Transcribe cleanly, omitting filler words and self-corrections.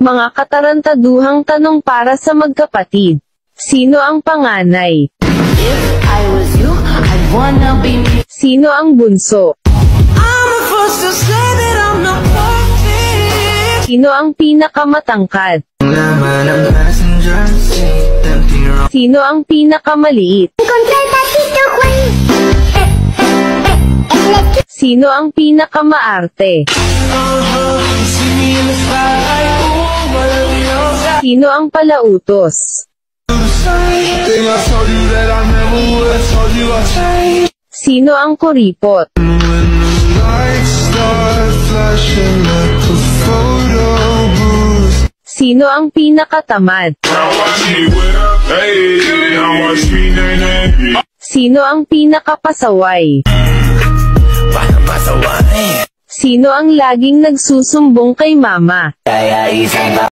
Mga katarantaduhang tanong para sa magkapatid. Sino ang panganay? If I was you, I'd wanna be me. Sino ang bunso? I'm the first to say that I'm not perfect. Sino ang pinakamatangkad? Sino ang pinakamaliit? Sino ang pinakamaarte? Sino ang palautos? Sino ang kuripot? Sino ang pinakatamad? Sino ang pinakapasaway? Sino ang laging nagsusumbong kay mama?